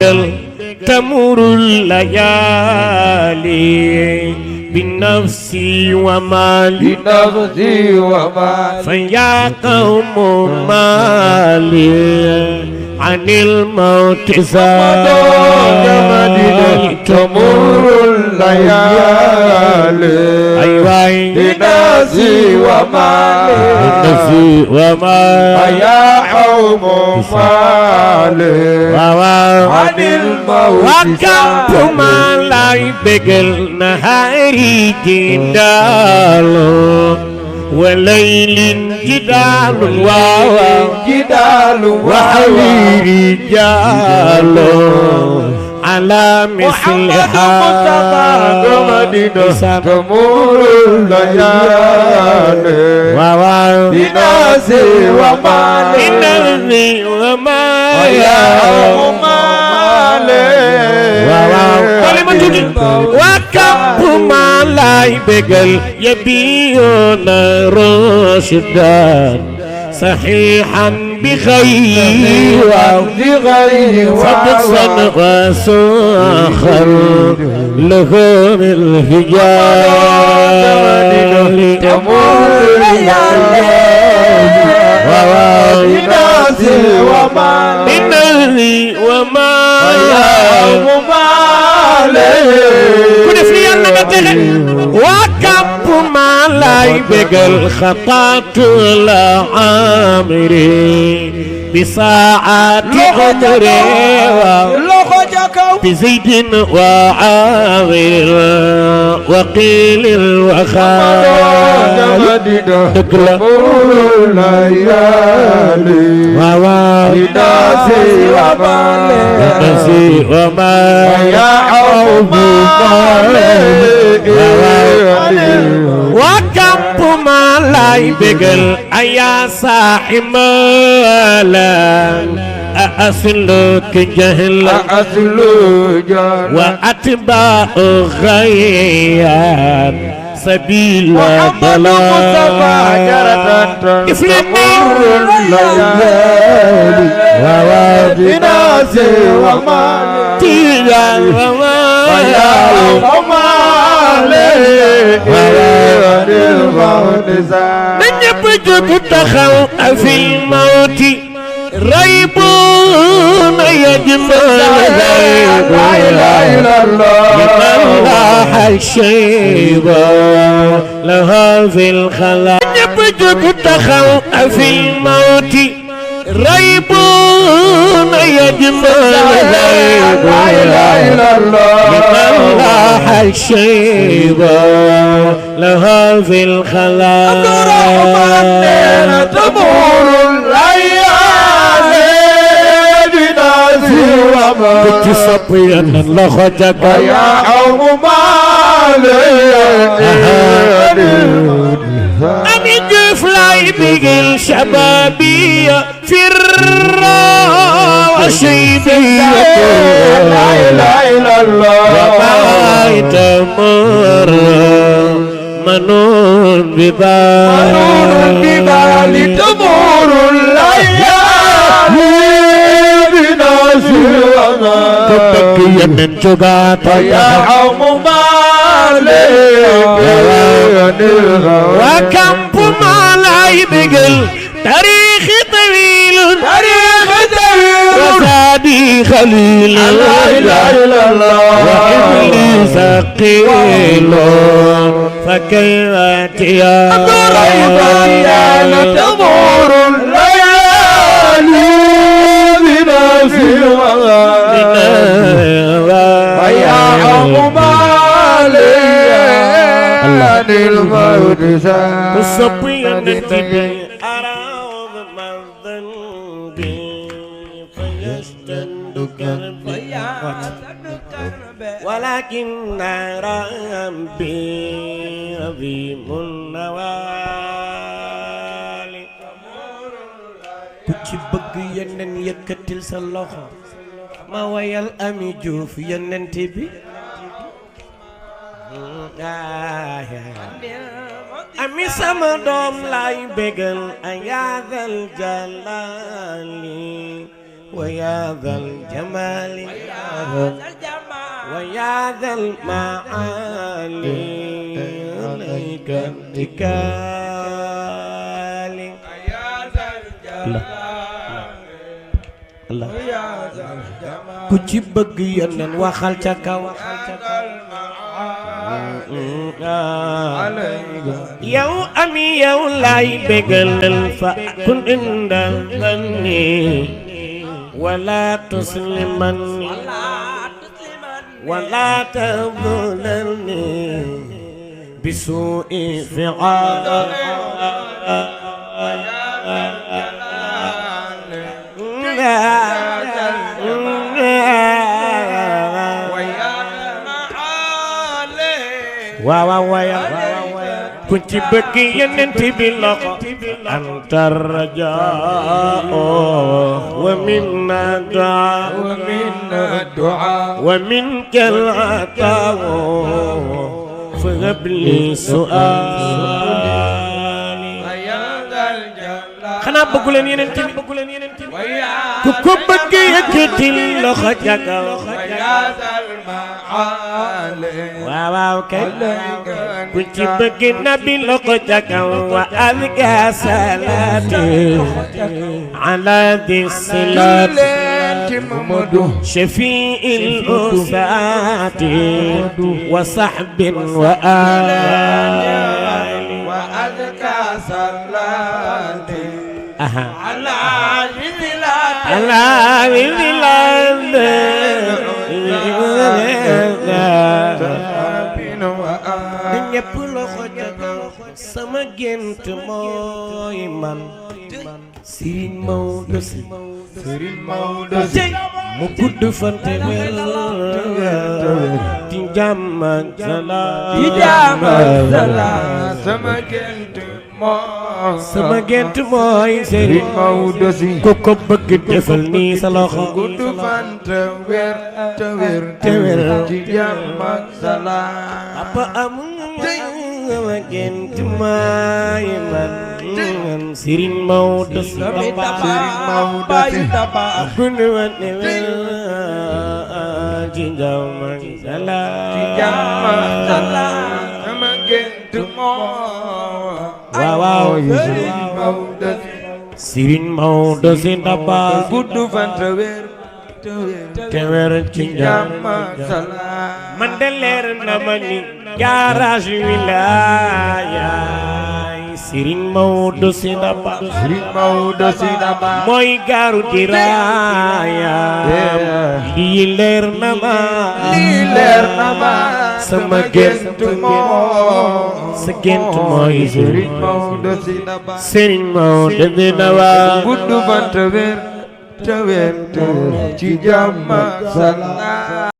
تمر الليالي بنفسي ومالي فيا قوم مالي عن الموت زاد تمر الليالي بنفسي ومالي فيا قوم مالي عن الموت وكم ما لا يبقى نهاري جدال وليل جدال وحويري جال على مثلها تمر الليالي بنفسي ومالي وكم ما لا يبقى يبيون رشدا صحيحا بخير فبصا وسخر لهم الهجار تمر الليالي بنفسي وكب ما لا يبقى الخطاة العامري بساعات عمري بزيد وعامر وقيل الوخال تمر الليالي بنفسي ومالي يا حب وكم ما لا يبقى يا صاحب مالا أسلك جهلا وأتباع غيان سبيل ضلال تمر الليالي بنفسي ومالي من يبجد تخلق في الموت ريبون يجمل لا إله إلا الله يملح الشيبة لها في الخلاء من يبجد تخلق في الموت ريبون يجمل لا إله إلا الله يملح الشيبة لها في الخلاء تمر الليالي بنفسي كنت صبيا لخجك يا حوم مالي أمي جفلاي بقل شبابية في وشيبية لا إله إلا الله وبايت مر منون ببالي تمر الليالي بنفسي تبكي من جبات يا حوم مالي وكم ما لا يبقل تاريخ طويل وزادي خليل لا إله إلا الله وحملي ثقيل فكيف يا تمر الليالي بنفسي يا حوم مالي الموت الصبي النتيجة أراض من ذنبي فيشتد قلبي ولكن ربي عظيم النوال ku ci bëgg yeneen yëkkatil sa loxo ma wayal Ami Diouf yenent bi Ami sama doom lay bégal ayaadal jalali ويا ذا الجمال ويا ذا المعالي عليك اتكالي الله ku ci bëgg yónneen waxal ca kaw yow ami yow lay bégal fa kun indal ganni wala tuslimanni wala tabulani bisu'i fi'al waaw ku ci bëgg Yonent bi loxo antar rajaa wa minna du'a wa minkal ataa fahab li su'aali xanaa bëggu leen Yonent bi ku ko bëgg yëkkati loxo jagaw waaw kay ku ci bëgg nabi loxo jagaw wa azka salaati ala di salaati shafi'il usaati wa sahbin wa ali wa azka salaati ñépp loxo jagaw sama gént mooy man Serigne Maodo Sy mu gudd fan te wér di jàmm ak salaam sama gént mooy Serigne Maodo Sy ku ko bëgg defal nii sa loxo gudd fan te wér di jàmm ak salaam apa amul sama gént mooy man Serigne Maodo Sy gudd fan te wér di jàmm ak salaam sama gént mooy waaw Serigne Maodo Sy Dabakh gudd fan te wér ci jàmm ak salaam man de leer na ma ni garage wilaya Serigne Maodo Sy Dabakh mooy gaaru diraaya lii leer na ma sama gént sa gént mooy Serigne Maodo Sy Dabakh gudd fan te wér ci jàmm ak salaam